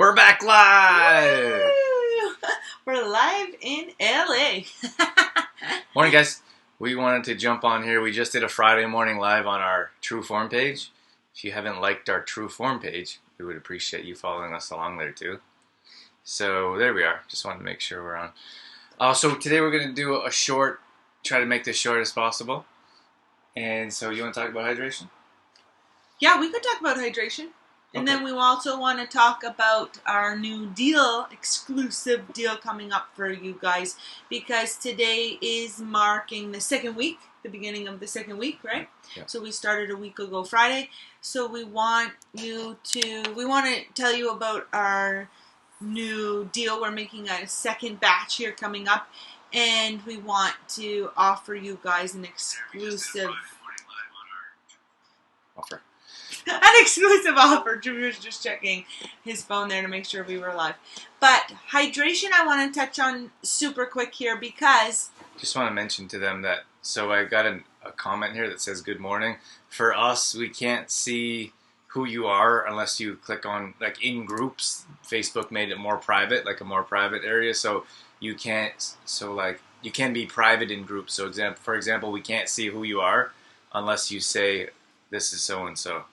We're back live! Woo! We're live in LA. Morning, guys. We wanted to jump on here. We just did a Friday morning live on our True Form page. If you haven't liked our True Form page, we would appreciate you following us along there too. So there we are. Just wanted to make sure we're on. So today we're going to do a short, try to make this short as possible. And so you want to talk about hydration? Yeah, we could talk about hydration. And then we also want to talk about our new deal, exclusive deal coming up for you guys. Because today is marking the second week, the beginning of the second week, right? Yeah. So we started a week ago Friday. So we want to tell you about our new deal. We're making a second batch here coming up. And we want to offer you guys an exclusive offer. An exclusive offer. Drew was just checking his phone there to make sure we were live. But hydration I want to touch on super quick here because... Just want to mention to them that, so I got a comment here that says good morning. For us, we can't see who you are unless you click on, like in groups. Facebook made it more private, like a more private area. So you can't, you can be private in groups. So for example, we can't see who you are unless you say, this is so-and-so.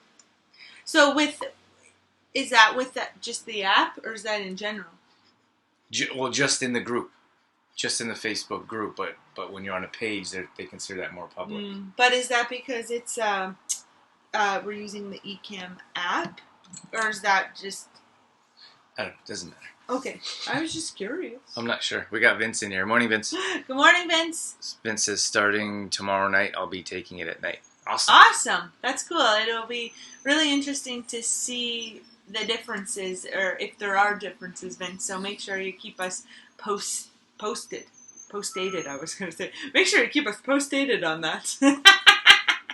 So is that with just the app, or is that in general? Well, just in the group, just in the Facebook group. But when you're on a page, they consider that more public. But is that because it's we're using the Ecamm app, or is that just? I don't know. Doesn't matter. Okay, I was just curious. I'm not sure. We got Vince in here. Morning, Vince. Good morning, Vince. Vince is starting tomorrow night. I'll be taking it at night. Awesome. That's cool. It'll be really interesting to see the differences, or if there are differences, Vince. So make sure you keep us post-dated, I was going to say. Make sure you keep us post-dated on that.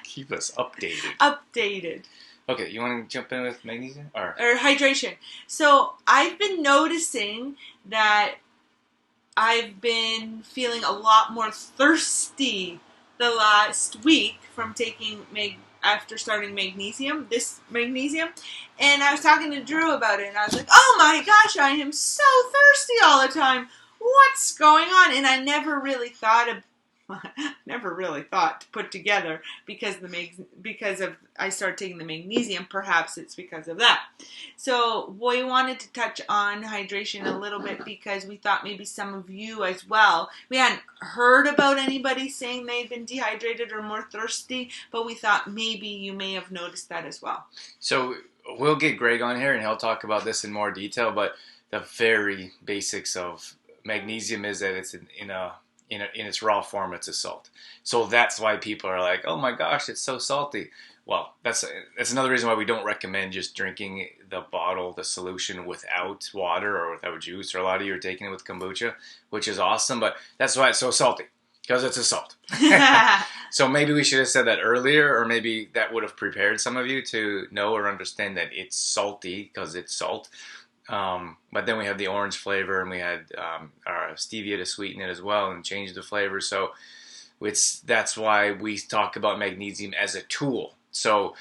Keep us updated. Updated. Okay, you want to jump in with magnesium? Or hydration. So I've been noticing that I've been feeling a lot more thirsty the last week from taking after starting this magnesium, and I was talking to Drew about it, and I was like, oh my gosh, I am so thirsty all the time. What's going on? And I never really thought to put together because I started taking the magnesium. Perhaps it's because of that. So we wanted to touch on hydration a little bit because we thought maybe some of you as well. We hadn't heard about anybody saying they'd been dehydrated or more thirsty, but we thought maybe you may have noticed that as well. So we'll get Greg on here and he'll talk about this in more detail, but the very basics of magnesium is that it's in its raw form, it's a salt. So that's why people are like, oh my gosh, it's so salty. Well, that's another reason why we don't recommend just drinking the solution without water or without juice. Or a lot of you are taking it with kombucha, which is awesome, but that's why it's so salty, because it's a salt. So maybe we should have said that earlier, or maybe that would have prepared some of you to know or understand that it's salty because it's salt. But then we have the orange flavor, and we had our stevia to sweeten it as well and change the flavor. So that's why we talk about magnesium as a tool. So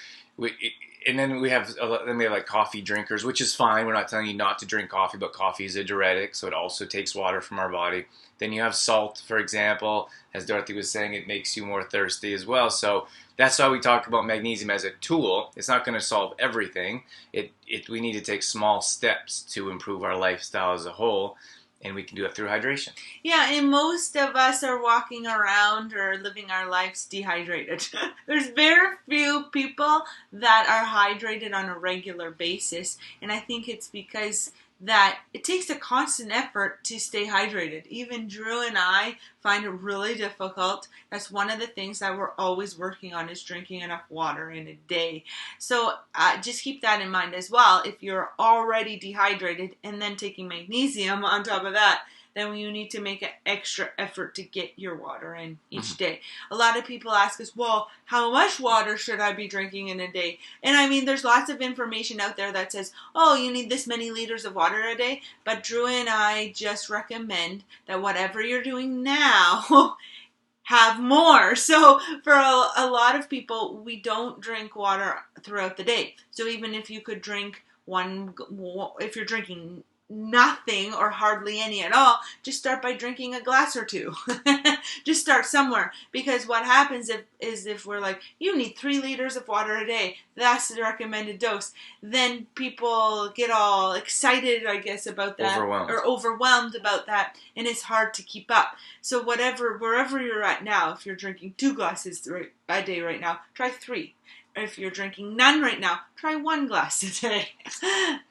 then we have like coffee drinkers, which is fine. We're not telling you not to drink coffee, but coffee is a diuretic, so it also takes water from our body. Then you have salt, for example. As Dorothy was saying, it makes you more thirsty as well. So that's why we talk about magnesium as a tool. It's not going to solve everything. We need to take small steps to improve our lifestyle as a whole, and we can do it through hydration. Yeah, and most of us are walking around or living our lives dehydrated. There's very few people that are hydrated on a regular basis, and I think it's because that it takes a constant effort to stay hydrated. Even Drew and I find it really difficult. That's one of the things that we're always working on, is drinking enough water in a day. So just keep that in mind as well. If you're already dehydrated and then taking magnesium on top of that, then you need to make an extra effort to get your water in each day. A lot of people ask us, well, how much water should I be drinking in a day? And I mean, there's lots of information out there that says, oh, you need this many liters of water a day. But Drew and I just recommend that whatever you're doing now, have more. So for a lot of people, we don't drink water throughout the day. So even if you could drink if you're drinking nothing or hardly any at all, just start by drinking a glass or two. Just start somewhere, because what happens if we're like, you need 3 liters of water a day, that's the recommended dose, then people get all excited, I guess, about that, or overwhelmed about that, and it's hard to keep up. So wherever you're at now, if you're drinking 2 glasses a day right now, try 3. If you're drinking none right now, try 1 glass a day.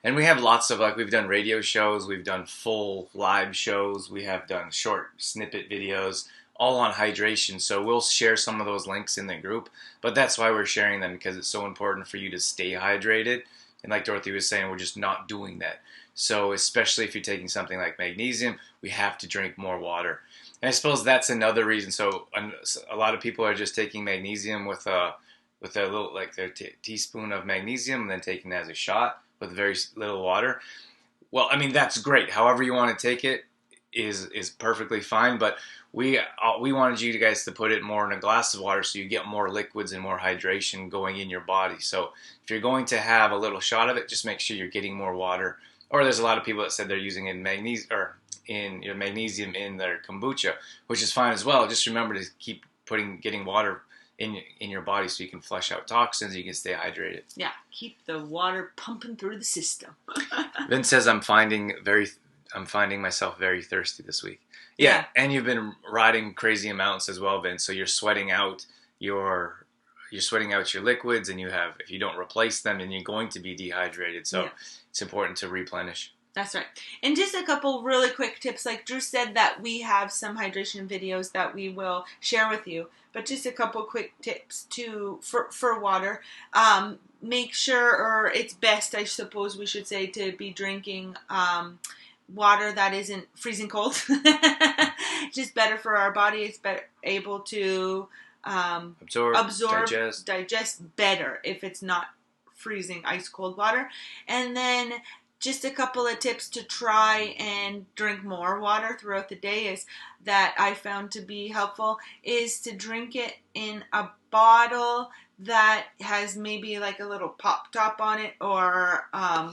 And we have lots of, like, we've done radio shows, we've done full live shows, we have done short snippet videos, all on hydration. So we'll share some of those links in the group. But that's why we're sharing them, because it's so important for you to stay hydrated. And like Dorothy was saying, we're just not doing that. So especially if you're taking something like magnesium, we have to drink more water. And I suppose that's another reason. So a lot of people are just taking magnesium with a little, like their teaspoon of magnesium, and then taking it as a shot with very little water. Well, I mean, that's great. However you want to take it is perfectly fine. But we wanted you guys to put it more in a glass of water, so you get more liquids and more hydration going in your body. So if you're going to have a little shot of it, just make sure you're getting more water. Or there's a lot of people that said they're using magnesium in their kombucha, which is fine as well. Just remember to keep getting water in your body, so you can flush out toxins, you can stay hydrated. Yeah, keep the water pumping through the system. Vince says, I'm finding myself very thirsty this week. Yeah, and you've been riding crazy amounts as well, Vince. So you're sweating out your liquids, and if you don't replace them, then you're going to be dehydrated. So it's important to replenish. That's right. And just a couple really quick tips. Like Drew said, that we have some hydration videos that we will share with you. But just a couple quick tips for water. Make sure, or it's best, I suppose we should say, to be drinking water that isn't freezing cold. Just better for our body. It's able to absorb, digest better if it's not freezing ice cold water. And then just a couple of tips to try and drink more water throughout the day is that I found to be helpful is to drink it in a bottle that has maybe like a little pop top on it, or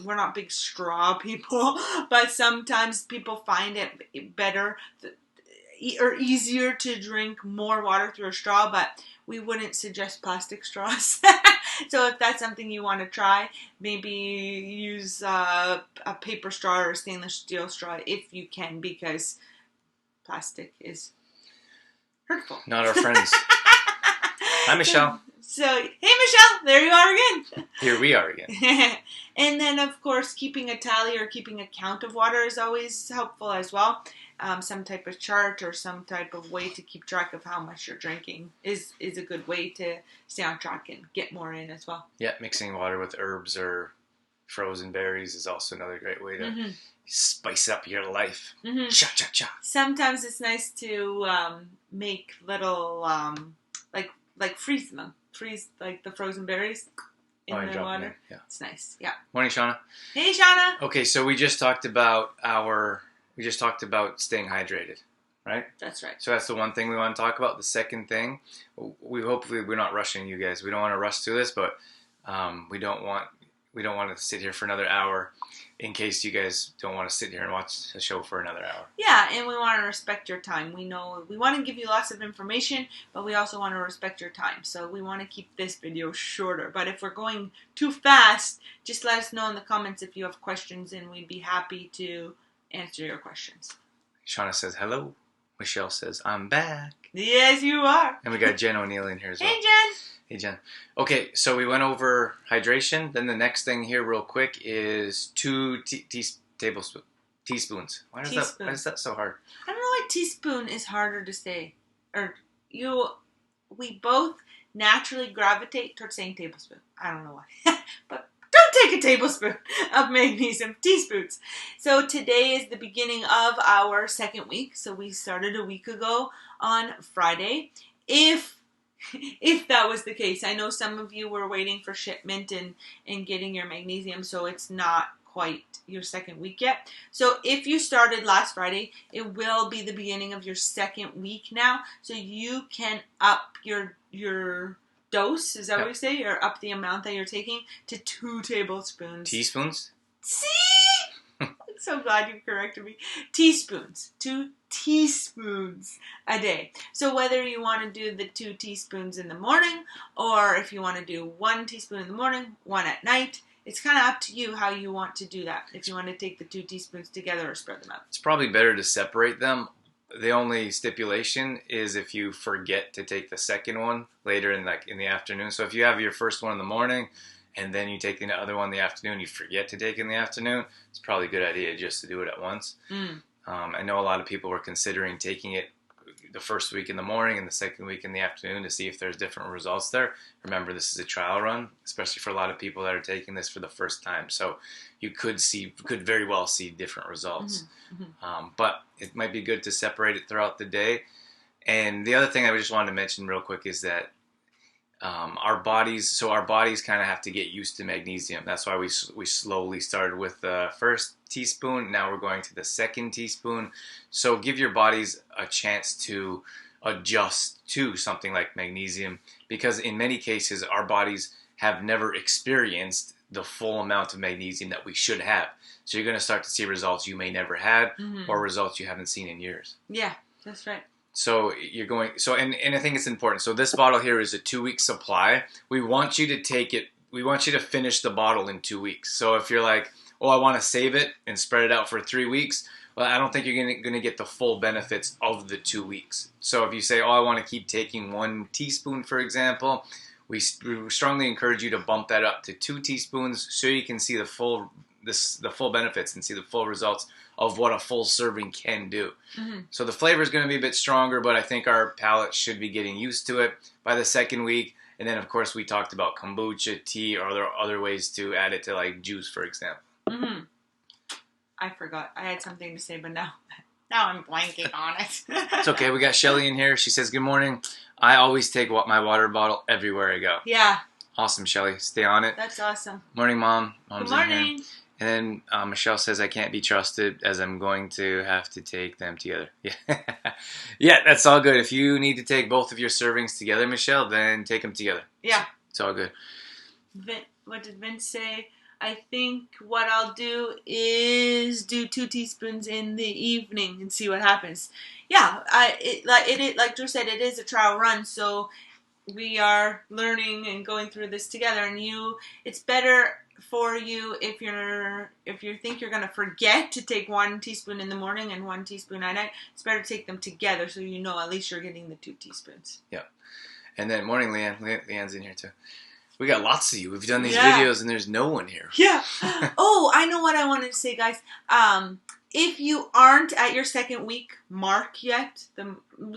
we're not big straw people, but sometimes people find it better or easier to drink more water through a straw, but we wouldn't suggest plastic straws. So if that's something you want to try, maybe use a paper straw or a stainless steel straw if you can, because plastic is hurtful. Not our friends. Hi, Michelle. So, hey, Michelle, there you are again. Here we are again. And then, of course, keeping a tally or keeping a count of water is always helpful as well. Some type of chart or some type of way to keep track of how much you're drinking is a good way to stay on track and get more in as well. Yeah, mixing water with herbs or frozen berries is also another great way to spice up your life. Cha-cha-cha. Sometimes it's nice to make little, like freeze them. Freeze, like the frozen berries in the water. Yeah. It's nice. Yeah. Morning, Shauna. Hey, Shauna. Okay, so we just talked about staying hydrated, right? That's right. So that's the one thing we want to talk about. The second thing, hopefully we're not rushing you guys. We don't want to rush through this, but we don't want to sit here for another hour in case you guys don't want to sit here and watch the show for another hour. Yeah, and we want to respect your time. We know we want to give you lots of information, but we also want to respect your time. So we want to keep this video shorter. But if we're going too fast, just let us know in the comments if you have questions, and we'd be happy to answer your questions. Shauna says hello. Michelle says I'm back. Yes, you are. And we got Jen O'Neill in here as well. Hey, Jen. Hey, Jen. Okay, so we went over hydration. Then the next thing here real quick is 2 teaspoons. Why is that so hard? I don't know why teaspoon is harder to say. We both naturally gravitate towards saying tablespoon. I don't know why. But don't take a tablespoon of magnesium. Teaspoons. So today is the beginning of our second week. So we started a week ago on Friday. If that was the case. I know some of you were waiting for shipment and getting your magnesium, so it's not quite your second week yet. So if you started last Friday, it will be the beginning of your second week now. So you can up your dose, is that what you say? Or up the amount that you're taking to 2 tablespoons. Teaspoons? See? I'm so glad you corrected me. Teaspoons. 2 teaspoons a day. So whether you want to do the 2 teaspoons in the morning, or if you want to do 1 teaspoon in the morning, 1 at night, it's kind of up to you how you want to do that. If you want to take the 2 teaspoons together or spread them out. It's probably better to separate them. The only stipulation is if you forget to take the second one later in the afternoon. So if you have your first one in the morning and then you take the other one in the afternoon, you forget to take it in the afternoon, it's probably a good idea just to do it at once. I know a lot of people were considering taking it the first week in the morning and the second week in the afternoon to see if there's different results there. Remember, this is a trial run, especially for a lot of people that are taking this for the first time. So you could very well see different results. But it might be good to separate it throughout the day. And the other thing I just wanted to mention real quick is that our bodies kind of have to get used to magnesium. That's why we slowly started with the first teaspoon. Now we're going to the second teaspoon. So give your bodies a chance to adjust to something like magnesium, because in many cases our bodies have never experienced the full amount of magnesium that we should have. So you're going to start to see results you may never had, or results you haven't seen in years. Yeah, that's right. So and I think it's important. So this bottle here is a 2-week supply. We want you to take it. We want you to finish the bottle in 2 weeks. So if you're like, oh, I want to save it and spread it out for 3 weeks, well, I don't think you're going to get the full benefits of the 2 weeks. So if you say, oh, I want to keep taking 1 teaspoon, for example, we strongly encourage you to bump that up to 2 teaspoons so you can see the full benefits and see the full results of what a full serving can do. So the flavor is going to be a bit stronger, but I think our palate should be getting used to it by the second week. And then, of course, we talked about kombucha, tea, or other ways to add it to, like, juice, for example. I forgot. I had something to say, but now I'm blanking on it. It's okay. We got Shelly in here. She says, good morning. I always take my water bottle everywhere I go. Yeah. Awesome, Shelly. Stay on it. That's awesome. Morning, Mom. Mom's good morning. in here. And then Michelle says, I can't be trusted as I'm going to have to take them together. Yeah, yeah, that's all good. If you need to take both of your servings together, Michelle, then take them together. Yeah. It's all good. What did Vince say? I think what I'll do is do 2 teaspoons in the evening and see what happens. Yeah, like Drew said, it is a trial run, so we are learning and going through this together. And it's better for you if you think you're going to forget to take 1 teaspoon in the morning and 1 teaspoon at night. It's better to take them together so you know at least you're getting the 2 teaspoons. Yeah. And then morning, Leanne. Leanne's in here too. We got lots of you. We've done these videos and there's no one here. Yeah. Oh, I know what I wanted to say, guys. If you aren't at your second week mark yet,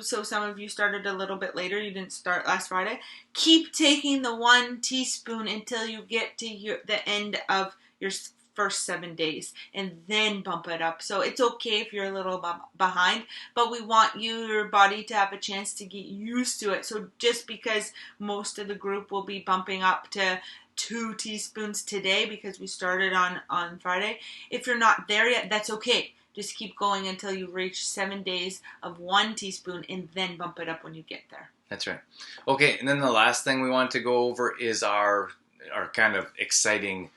so some of you started a little bit later, you didn't start last Friday, keep taking the 1 teaspoon until you get to the end of your first 7 days, and then bump it up. So it's okay if you're a little behind, but we want your body to have a chance to get used to it. So just because most of the group will be bumping up to 2 teaspoons today because we started on Friday. If you're not there yet, that's okay. Just keep going until you reach 7 days of 1 teaspoon and then bump it up when you get there. That's right. Okay, and then the last thing we want to go over is our kind of exciting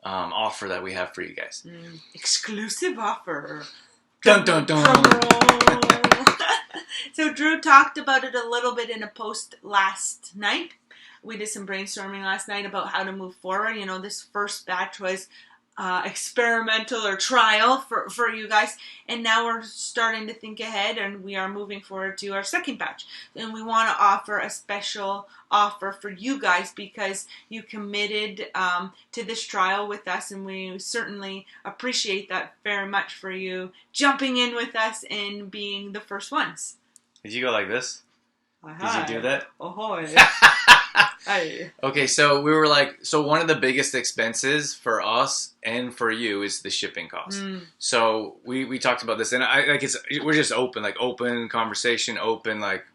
offer that we have for you guys. Exclusive offer. Dun dun dun. So Drew talked about it a little bit in a post last night. We did some brainstorming last night about how to move forward. You know, this first batch was experimental or trial for you guys. And now we're starting to think ahead and we are moving forward to our second batch. And we want to offer a special offer for you guys because you committed to this trial with us, and we certainly appreciate that very much for you jumping in with us and being the first ones. Did you go like this? Did you do that? Ahoy. Hi. Okay, so we were like, one of the biggest expenses for us and for you is the shipping cost. So we talked about this, and we're just open conversation,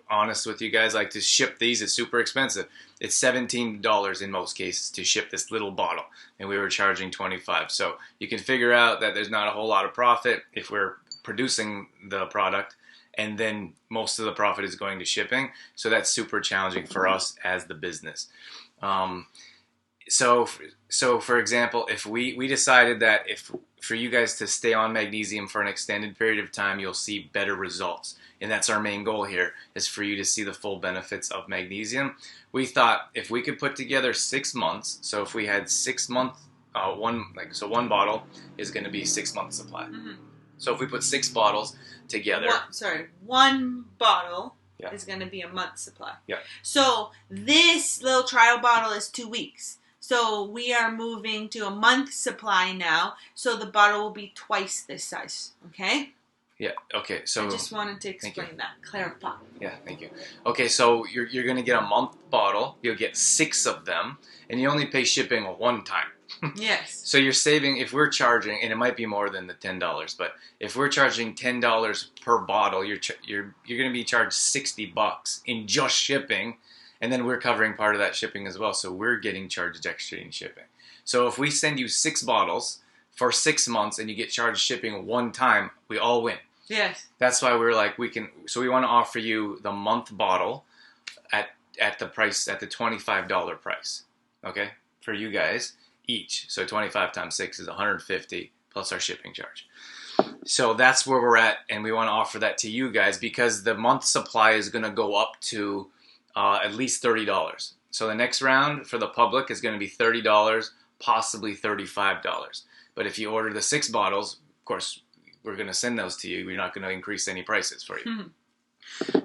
honest with you guys. Like, to ship these is super expensive. It's $17 in most cases to ship this little bottle, and we were charging $25. So you can figure out that there's not a whole lot of profit if we're producing the product and then most of the profit is going to shipping. So that's super challenging for us as the business. Um, so for example, if we decided that if for you guys to stay on magnesium for an extended period of time, you'll see better results. And that's our main goal here, is for you to see the full benefits of magnesium. We thought if we could put together 6 months, so if we had 6 month, one bottle is going to be 6 months supply. Mm-hmm. So if we put 6 bottles together. One bottle is going to be a month's supply. Yeah. So this little trial bottle is 2 weeks. So we are moving to a month supply now. So the bottle will be twice this size. Okay? Yeah. Okay. So I just wanted to explain that, clarify. Yeah. Thank you. Okay. So you're going to get a month bottle. You'll get 6 of them, and you only pay shipping one time. Yes. So you're saving, if we're charging, and it might be more than the $10, but if we're charging $10 per bottle, you're going to be charged $60 in just shipping, and then we're covering part of that shipping as well. So we're getting charged extra in shipping. So if we send you 6 bottles for 6 months and you get charged shipping one time, we all win. Yes. That's why we're like, we want to offer you the month bottle at the price, at the $25 price. Okay? For you guys each. So 25 times 6 is 150 plus our shipping charge. So that's where we're at, and we want to offer that to you guys because the month supply is going to go up to at least $30. So the next round for the public is going to be $30, possibly $35. But if you order the 6 bottles, of course, we're going to send those to you. We're not going to increase any prices for you. Mm-hmm.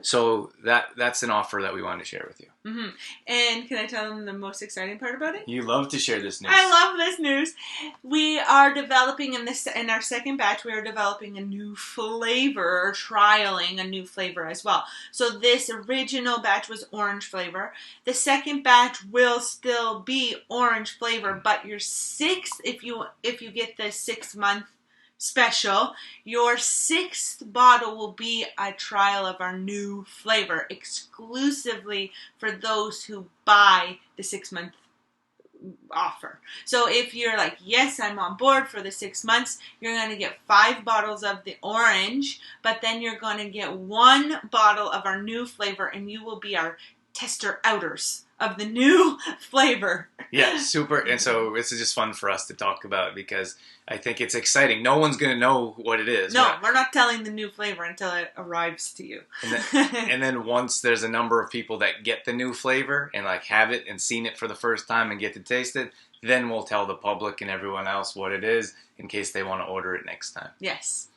So that's an offer that we want to share with you. Mm-hmm. And can I tell them the most exciting part about it? You love to share this news. I love this news. We are developing in our second batch. We are developing a new flavor, or trialing a new flavor as well. So this original batch was orange flavor. The second batch will still be orange flavor, but your 6th, if you get the 6 month special, your 6th bottle will be a trial of our new flavor exclusively for those who buy the 6 month offer. So if you're like, yes, I'm on board for the 6 months, you're going to get 5 bottles of the orange, but then you're going to get 1 bottle of our new flavor, and you will be our tester outers of the new flavor. Yeah, super. And so this is just fun for us to talk about because I think it's exciting. No one's going to know what it is. No, we're not telling the new flavor until it arrives to you. And then once there's a number of people that get the new flavor and like have it and seen it for the first time and get to taste it, then we'll tell the public and everyone else what it is in case they want to order it next time. Yes.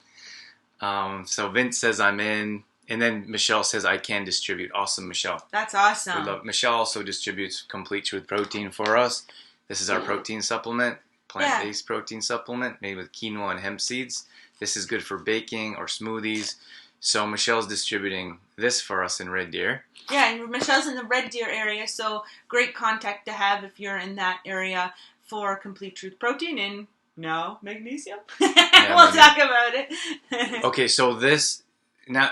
So Vince says I'm in. And then Michelle says, I can distribute. Awesome, Michelle. That's awesome. Michelle also distributes Complete Truth Protein for us. This is our protein supplement, plant-based protein supplement made with quinoa and hemp seeds. This is good for baking or smoothies. So Michelle's distributing this for us in Red Deer. Yeah, and Michelle's in the Red Deer area, so great contact to have if you're in that area for Complete Truth Protein and magnesium. We'll talk about it. Okay, so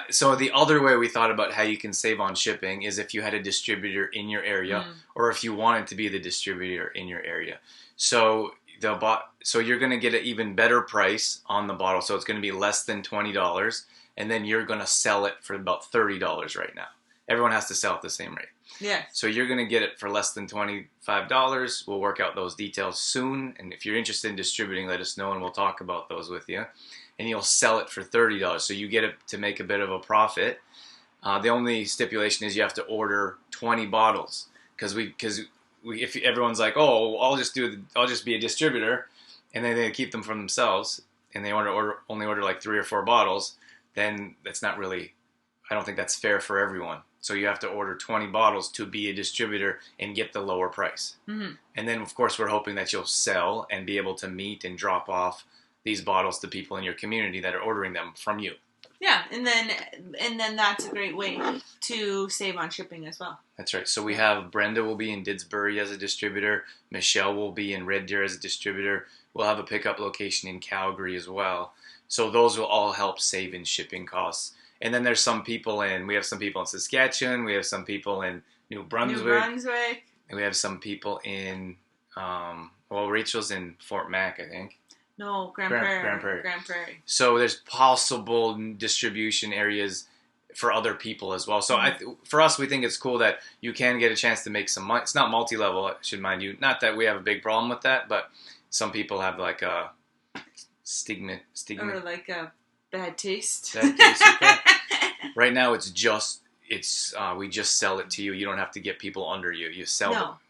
so the other way we thought about how you can save on shipping is if you had a distributor in your area or if you wanted to be the distributor in your area. So you're going to get an even better price on the bottle. So it's going to be less than $20, and then you're going to sell it for about $30 right now. Everyone has to sell at the same rate. Yeah. So you're going to get it for less than $25. We'll work out those details soon. And if you're interested in distributing, let us know and we'll talk about those with you. And you'll sell it for $30. So you get it to make a bit of a profit. The only stipulation is you have to order 20 bottles because if everyone's like, oh, I'll just be a distributor, and then they keep them for themselves, and they only order like 3 or 4 bottles, then that's not really. I don't think that's fair for everyone. So you have to order 20 bottles to be a distributor and get the lower price. Mm-hmm. And then of course we're hoping that you'll sell and be able to meet and drop off these bottles to people in your community that are ordering them from you. Yeah, and then that's a great way to save on shipping as well. That's right. So we have Brenda will be in Didsbury as a distributor. Michelle will be in Red Deer as a distributor. We'll have a pickup location in Calgary as well. So those will all help save in shipping costs. And then we have some people in Saskatchewan. We have some people in New Brunswick. And we have some people in, Rachel's in Fort Mac, I think. No, Grand Prairie. So there's possible distribution areas for other people as well. So for us, we think it's cool that you can get a chance to make some money. It's not multi-level, I should mind you. Not that we have a big problem with that, but some people have like a stigma. Or like a bad taste. Bad taste, okay. Right now, we just sell it to you. You don't have to get people under you.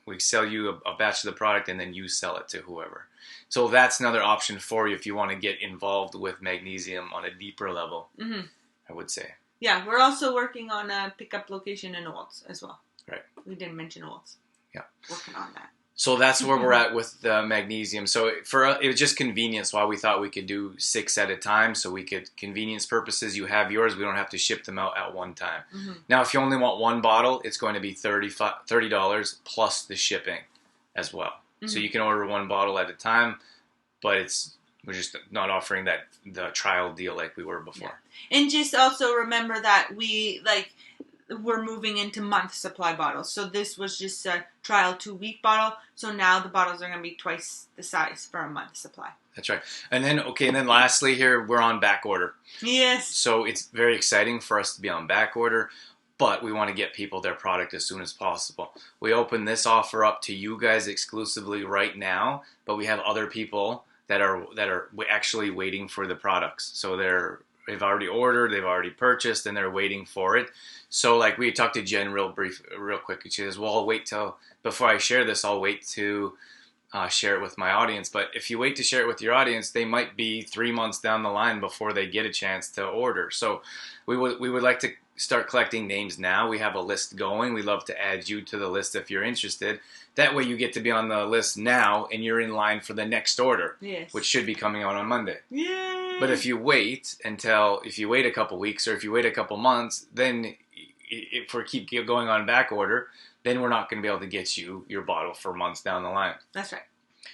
We sell you a batch of the product, and then you sell it to whoever. So that's another option for you if you want to get involved with magnesium on a deeper level, I would say. Yeah, we're also working on a pickup location in Olds as well. Right. We didn't mention Olds. Yeah. Working on that. So that's where we're at with the magnesium. So for us, it was just convenience why we thought we could do 6 at a time. So we could, convenience purposes, you have yours. We don't have to ship them out at one time. Now, if you only want one bottle, it's going to be $30 plus the shipping as well. So you can order one bottle at a time, but we're just not offering the trial deal like we were before. Yeah. And just also remember that we're moving into month supply bottles. So this was just a trial 2-week bottle. So now the bottles are going to be twice the size for a month supply. That's right. And then lastly here, we're on back order. Yes. So it's very exciting for us to be on back order, but we want to get people their product as soon as possible. We open this offer up to you guys exclusively right now, but we have other people that are actually waiting for the products. So they've already ordered, they've already purchased, and they're waiting for it. So like we talked to Jen real quick. She says, well, I'll wait till, before I share this, I'll wait to share it with my audience. But if you wait to share it with your audience, they might be 3 months down the line before they get a chance to order. So we would like to start collecting names now. We have a list going. We'd love to add you to the list if you're interested. That way you get to be on the list now and you're in line for the next order, which should be coming out on Monday. Yay! But if you wait a couple weeks or if you wait a couple months, then if we keep going on back order, then we're not going to be able to get you your bottle for months down the line. That's right.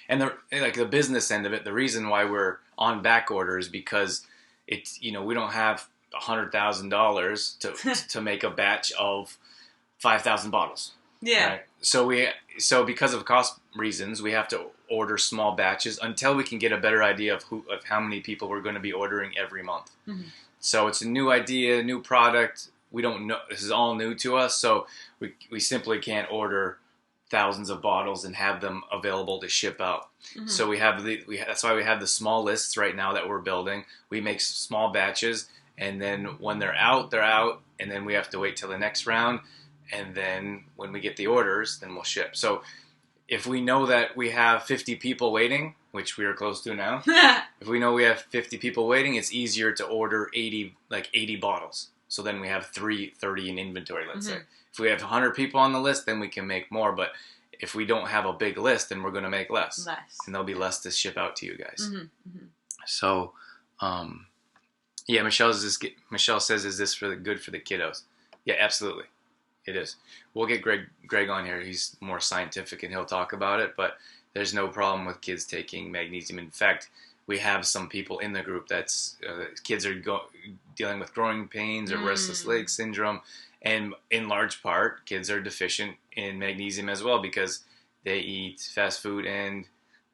And the business end of it, the reason why we're on back order is because we don't have $100,000 to make a batch of 5,000 bottles. Yeah. Right? So because of cost reasons, we have to order small batches until we can get a better idea of how many people we're going to be ordering every month. So it's a new idea, new product. We don't know. This is all new to us, so we simply can't order thousands of bottles and have them available to ship out. So that's why we have the small lists right now that we're building. We make small batches, and then when they're out, and then we have to wait till the next round, and then when we get the orders, then we'll ship. So if we know that we have 50 people waiting, which we are close to now, if we know we have 50 people waiting, it's easier to order 80 bottles. So then we have 30 in inventory, let's say. If we have 100 people on the list, then we can make more. But if we don't have a big list, then we're going to make less. And there'll be less to ship out to you guys. So, Michelle says, is this good for the kiddos? Yeah, absolutely. It is. We'll get Greg on here. He's more scientific and he'll talk about it. But there's no problem with kids taking magnesium. In fact, we have some people in the group that's kids are dealing with growing pains or restless leg syndrome, and in large part, kids are deficient in magnesium as well because they eat fast food and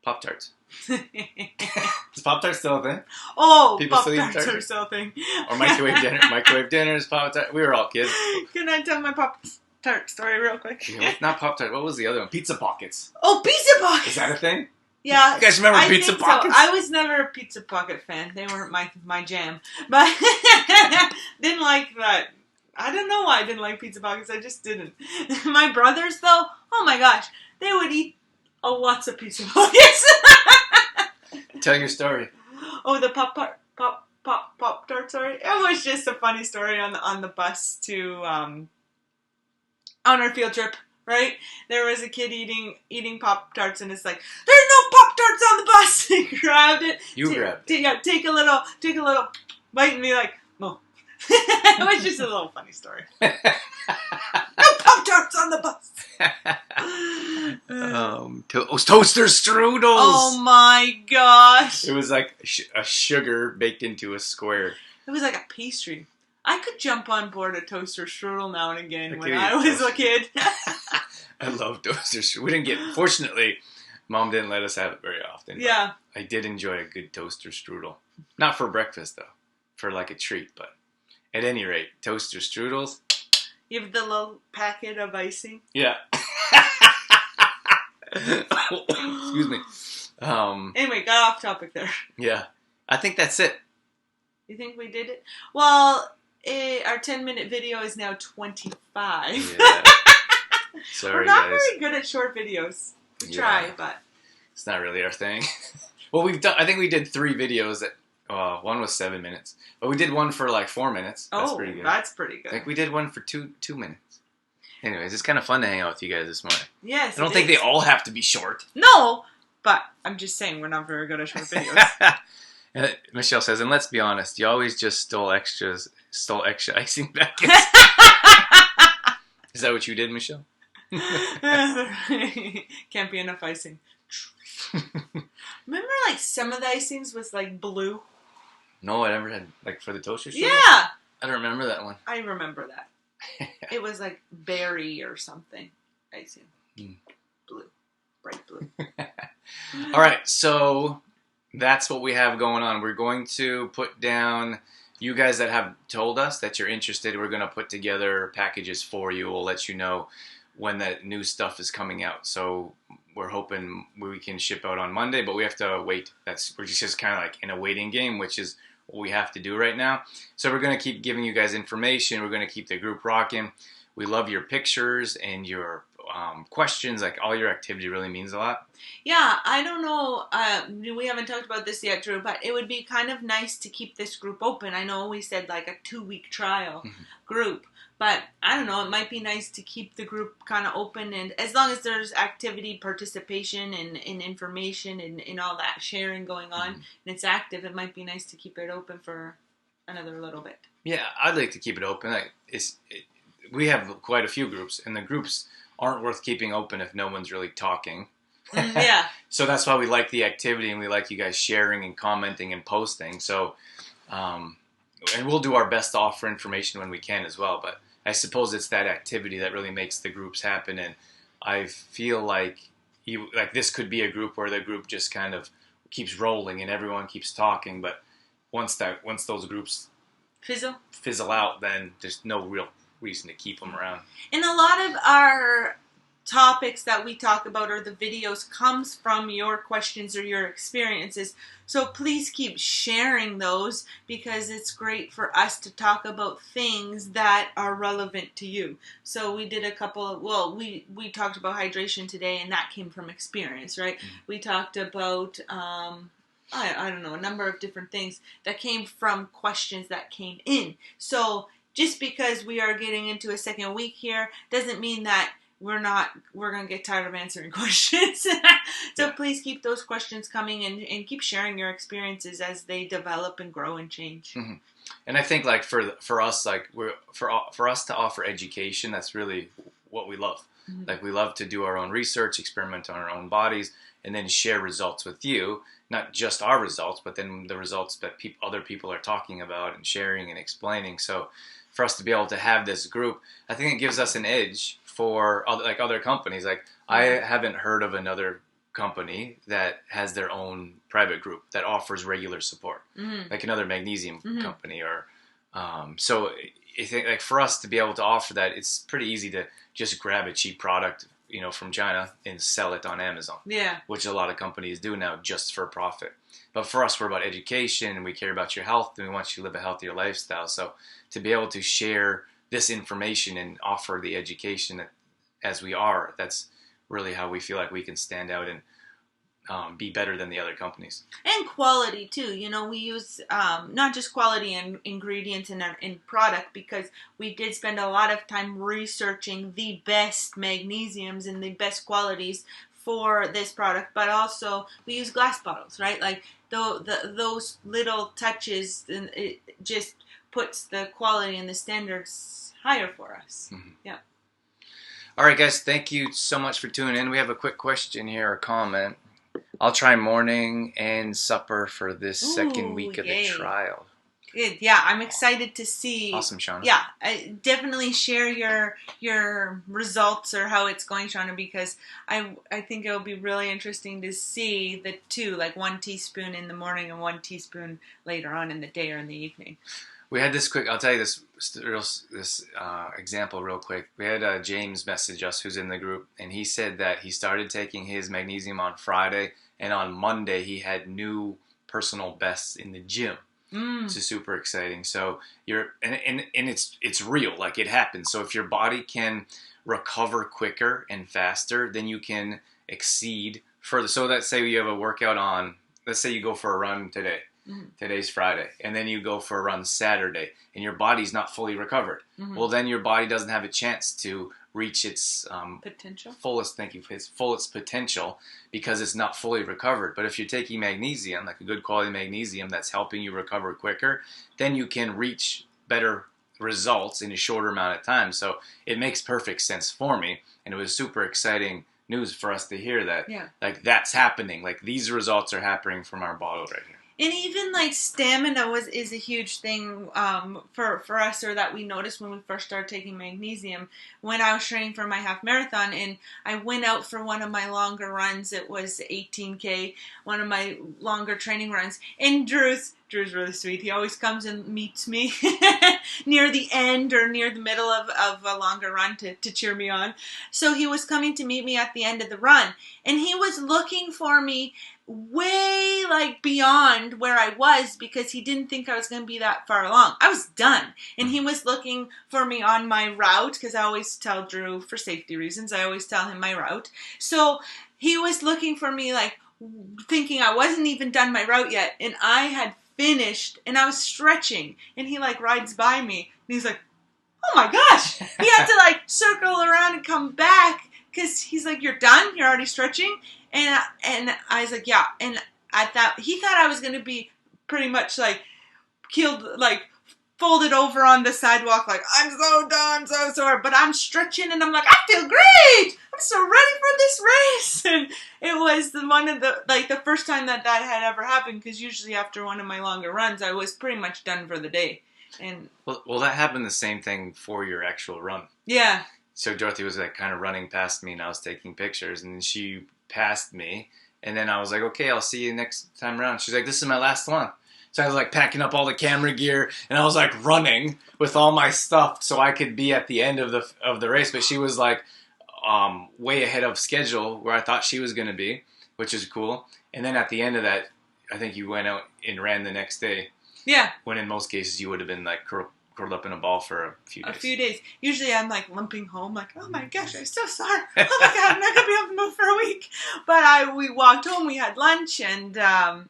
Pop-Tarts. Is Pop-Tarts still a thing? Oh, Pop-Tarts are still a thing. Or microwave dinners, Pop-Tarts. We were all kids. Can I tell my Pop-Tart story real quick? Not Pop-Tart. What was the other one? Pizza Pockets. Oh, Pizza Pockets! Is that a thing? Yeah. You guys remember Pizza Pockets? So. I was never a Pizza Pocket fan. They weren't my jam. But didn't like that. I don't know why I didn't like Pizza Pockets. I just didn't. My brothers, though, oh my gosh, they would eat lots of Pizza Pockets. Tell your story. Oh, the Pop-Tart story? It was just a funny story on the bus to on our field trip. Right? There was a kid eating Pop-Tarts, and it's like, there's no Pop-Tarts on the bus! He grabbed it. Grabbed it. Take a little bite and be like, no. It was just a little funny story. No Pop-Tarts on the bus! Toaster strudels! Oh my gosh! It was like a sugar baked into a square. It was like a pastry. I could jump on board a toaster strudel now and again when I was a kid. I love toaster strudel. We didn't get, fortunately, Mom didn't let us have it very often. Yeah. I did enjoy a good toaster strudel. Not for breakfast, though. For like a treat, but At any rate, toaster strudels. You have the little packet of icing. Yeah. Excuse me. Anyway, got off topic there. Yeah. I think that's it. You think we did it? Well, our 10-minute video is now 25. Yeah. Sorry, We're not guys. very good at short videos. We try, but it's not really our thing. Well, we've done. I think we did 3 videos that. One was 7 minutes, but we did one for like 4 minutes. That's pretty good. That's pretty good. I think we did one for two minutes. Anyways, it's kind of fun to hang out with you guys this morning. Yes. I don't think they all have to be short. No, but I'm just saying we're not very good at short videos. And Michelle says, and let's be honest, you always just stole extra icing packets. Is that what you did, Michelle? Can't be enough icing. Remember, like, some of the icings was like blue? No, I never had, like, for the toaster strudel? Yeah! I don't remember that one. I remember that. It was like berry or something. Icing. Blue. Bright blue. All right, so that's what we have going on. We're going to put down, you guys that have told us that you're interested, we're going to put together packages for you. We'll let you know when that new stuff is coming out. So we're hoping we can ship out on Monday, but we have to wait. We're just kind of like in a waiting game, which is what we have to do right now. So we're going to keep giving you guys information. We're going to keep the group rocking. We love your pictures and your questions. Like, all your activity really means a lot. Yeah, I don't know. We haven't talked about this yet, Drew, but it would be kind of nice to keep this group open. I know we said like a 2-week trial group, but I don't know. It might be nice to keep the group kind of open, and as long as there's activity, participation, and information, and all that sharing going on, and it's active, it might be nice to keep it open for another little bit. Yeah, I'd like to keep it open. We have quite a few groups, and the groups aren't worth keeping open if no one's really talking. Yeah. So that's why we like the activity, and we like you guys sharing and commenting and posting. So, and we'll do our best to offer information when we can as well. But I suppose it's that activity that really makes the groups happen. And I feel like this could be a group where the group just kind of keeps rolling and everyone keeps talking. But once those groups fizzle out, then there's no real reason to keep them around. And a lot of our topics that we talk about or the videos comes from your questions or your experiences. So please keep sharing those, because it's great for us to talk about things that are relevant to you. So we did a couple of, we talked about hydration today, and that came from experience, right? We talked about I don't know, a number of different things that came from questions that came in. So just because we are getting into a second week here doesn't mean that we're going to get tired of answering questions. So please keep those questions coming, and keep sharing your experiences as they develop and grow and change. Mm-hmm. And I think like for us, like for us to offer education, that's really what we love. Mm-hmm. Like, we love to do our own research, experiment on our own bodies, and then share results with you. Not just our results, but then the results that other people are talking about and sharing and explaining. So for us to be able to have this group, I think it gives us an edge for other companies. Like, I haven't heard of another company that has their own private group that offers regular support, like another magnesium company. Or so I think, like, for us to be able to offer that, it's pretty easy to just grab a cheap product, from China and sell it on Amazon. Yeah. Which a lot of companies do now just for profit. But for us, we're about education, and we care about your health, and we want you to live a healthier lifestyle. So to be able to share this information and offer the education as we are, that's really how we feel like we can stand out and be better than the other companies. And quality too. We use not just quality in ingredients and in product, because we did spend a lot of time researching the best magnesiums and the best qualities for this product, but also we use glass bottles, right? Like those little touches, and it just puts the quality and the standards higher for us. Mm-hmm. Yeah. All right, guys, thank you so much for tuning in. We have a quick question here, a comment. I'll try morning and supper for this second week of the trial. Good. Yeah, I'm excited to see. Awesome, Shauna. Yeah, definitely share your results or how it's going, Shauna, because I think it'll be really interesting to see the two, like 1 teaspoon in the morning and 1 teaspoon later on in the day or in the evening. We had this quick. I'll tell you this example real quick. We had James message us, who's in the group, and he said that he started taking his magnesium on Friday, and on Monday he had new personal bests in the gym. This is super exciting. So and it's real, like it happens. So if your body can recover quicker and faster, then you can exceed further. So let's say you have a workout on. Let's say you go for a run today. Today's Friday, and then you go for a run Saturday, and your body's not fully recovered. Well, then your body doesn't have a chance to reach its potential. Its fullest potential, because it's not fully recovered. But if you're taking magnesium, like a good quality magnesium that's helping you recover quicker, then you can reach better results in a shorter amount of time. So it makes perfect sense for me, and it was super exciting news for us to hear that. Like that's happening. Like these results are happening from our bottle right here. And even like stamina is a huge thing for us, or that we noticed when we first started taking magnesium. When I was training for my half marathon, and I went out for one of my longer runs, it was 18K, one of my longer training runs. And Drew's really sweet. He always comes and meets me near the end or near the middle of a longer run to cheer me on. So he was coming to meet me at the end of the run, and he was looking for me way like beyond where I was, because he didn't think I was going to be that far along. I was done, and he was looking for me on my route, because I always tell Drew, for safety reasons, I always tell him my route. So he was looking for me, like thinking I wasn't even done my route yet, and I had finished, and I was stretching, and he like rides by me, and he's like, oh my gosh, he had to like circle around and come back, because he's like, you're done, you're already stretching. And I was like, yeah. And he thought I was going to be pretty much like killed, like folded over on the sidewalk, like I'm so done, so sore. But I'm stretching, and I'm like, I feel great. I'm so ready for this race. And it was the first time that had ever happened, because usually after one of my longer runs, I was pretty much done for the day. And well, that happened the same thing for your actual run. Yeah. So Dorothy was like kind of running past me, and I was taking pictures, and she passed me, and then I was like, okay, I'll see you next time around. She's like, this is my last one. So I was like packing up all the camera gear, and I was like running with all my stuff so I could be at the end of the race. But she was like way ahead of schedule where I thought she was going to be, which is cool. And then at the end of that, I think you went out and ran the next day. Yeah. When in most cases you would have been like curled up in a ball for a few days. Usually I'm like limping home, like, oh my gosh, I'm so sorry. Oh my God, I'm not going to be able to move for a week. But we walked home, we had lunch, and our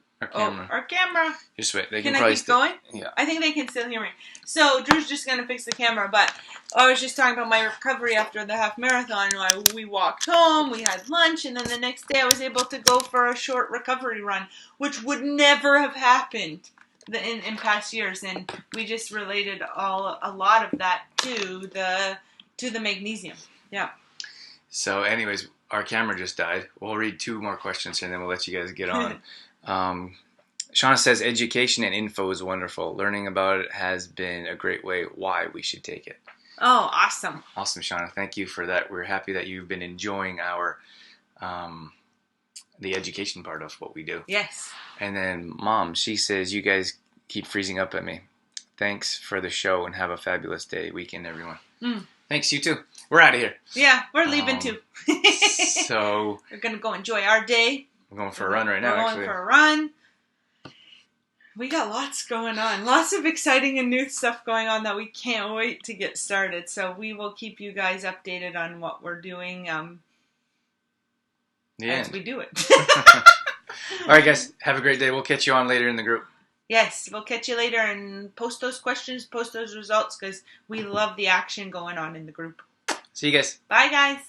camera. Just wait. They can probably I keep going? Yeah. I think they can still hear me. So Drew's just going to fix the camera, but I was just talking about my recovery after the half marathon. We walked home, we had lunch, and then the next day I was able to go for a short recovery run, which would never have happened in past years, and we just related a lot of that to the magnesium. Yeah. So anyways, our camera just died. We'll read 2 more questions here, and then we'll let you guys get on. Shauna says, education and info is wonderful. Learning about it has been a great way why we should take it. Oh, awesome. Awesome, Shauna. Thank you for that. We're happy that you've been enjoying our the education part of what we do. Yes. And then Mom, she says, you guys keep freezing up at me. Thanks for the show, and have a fabulous weekend, everyone. Thanks, you too. We're out of here. Yeah, we're leaving too. So we're going to go enjoy our day. We're going for a run right now, actually. We're going for a run. We got lots going on. Lots of exciting and new stuff going on that we can't wait to get started. So we will keep you guys updated on what we're doing as we do it. All right, guys. Have a great day. We'll catch you on later in the group. Yes, we'll catch you later, and post those questions, post those results, because we love the action going on in the group. See you guys. Bye, guys.